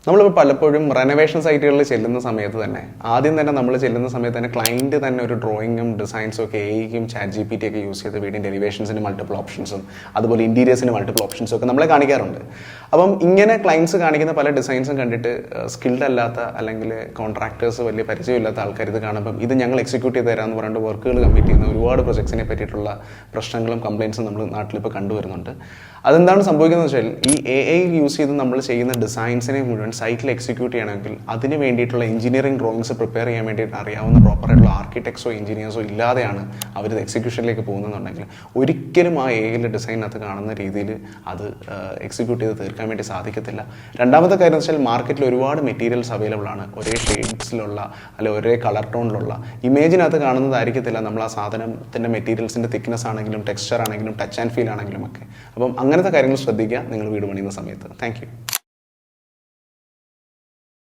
നമ്മളിപ്പോൾ പലപ്പോഴും റെനോവേഷൻ സൈറ്റുകളിൽ ചെല്ലുന്ന സമയത്ത് തന്നെ ആദ്യം തന്നെ നമ്മൾ ചെല്ലുന്ന സമയത്ത് തന്നെ ക്ലയൻറ്റ് തന്നെ ഒരു ഡ്രോയിങ്ങും ഡിസൈൻസും ഒക്കെ എയും ചാറ്റ് GPT ഒക്കെ യൂസ് ചെയ്ത് വീടിൻ്റെ എലിവേഷൻസിന് മൾട്ടിപ്പിൾ ഓപ്ഷൻസും അതുപോലെ ഇൻറ്റീരിയേഴ്സിന് മൾട്ടിപ്പിൾ ഓപ്ഷൻസും ഒക്കെ നമ്മളെ കാണിക്കാറുണ്ട്. അപ്പം ഇങ്ങനെ ക്ലയൻറ്റ്സ് കാണിക്കുന്ന പല ഡിസൈൻസും കണ്ടിട്ട് സ്കിൽഡ് അല്ലാത്ത അല്ലെങ്കിൽ കോൺട്രാക്ടേഴ്സ് വലിയ പരിചയമില്ലാത്ത ആൾക്കാർ ഇത് കാണുമ്പം ഇത് ഞങ്ങൾ എക്സിക്യൂട്ട് ചെയ്ത് തരാമെന്ന് പറഞ്ഞിട്ട് വർക്കുകൾ കമ്മിറ്റ് ചെയ്യുന്ന ഒരുപാട് പ്രൊജക്ട്സിനെ പറ്റിയിട്ടുള്ള പ്രശ്നങ്ങളും കംപ്ലയിൻസും നമ്മൾ നാട്ടിലിപ്പോൾ കണ്ടുവരുന്നുണ്ട്. അതെന്താണ് സംഭവിക്കുന്നത് വെച്ചാൽ ഈ AI യൂസ് ചെയ്ത് നമ്മൾ ചെയ്യുന്ന ഡിസൈൻസിനെ മുഴുവൻ സൈറ്റിൽ എക്സിക്യൂട്ട് ചെയ്യണമെങ്കിൽ അതിന് വേണ്ടിയിട്ടുള്ള എഞ്ചിനീയറിംഗ് ഡ്രോയിങ്സ് പ്രിപ്പയർ ചെയ്യാൻ വേണ്ടിയിട്ട് അറിയാവുന്ന പ്രോപ്പറായിട്ടുള്ള ആർക്കിടെക്ട്സോ എഞ്ചിനീയേഴ്സോ ഇല്ലാതെയാണ് അവർ എക്സിക്യൂഷനിലേക്ക് പോകുന്നതെന്നുണ്ടെങ്കിൽ ഒരിക്കലും ആ AI ഡിസൈനകത്ത് കാണുന്ന രീതിയിൽ അത് എക്സിക്യൂട്ട് ചെയ്ത് തീർക്കാൻ വേണ്ടി സാധിക്കത്തില്ല. രണ്ടാമത്തെ കാര്യം എന്ന് വെച്ചാൽ മാർക്കറ്റിൽ ഒരുപാട് മെറ്റീരിയൽസ് അവൈലബിൾ ആണ്. ഒരേ ഷെയ്ഡ്സിലുള്ള അല്ലെങ്കിൽ ഒരേ കളർ ടോണിലുള്ള ഇമേജിനകത്ത് കാണുന്നതായിരിക്കത്തില്ല നമ്മൾ ആ സാധനത്തിൻ്റെ മെറ്റീരിയൽസിൻ്റെ തിക്നെസ് ആണെങ്കിലും ടെക്സ്ചർ ആണെങ്കിലും ടച്ച് ആൻഡ് ഫീൽ ആണെങ്കിലും ഒക്കെ. അപ്പം അങ്ങനത്തെ കാര്യങ്ങൾ ശ്രദ്ധിക്കുക നിങ്ങൾ വീട് പണിയുന്ന സമയത്ത്. Thank you.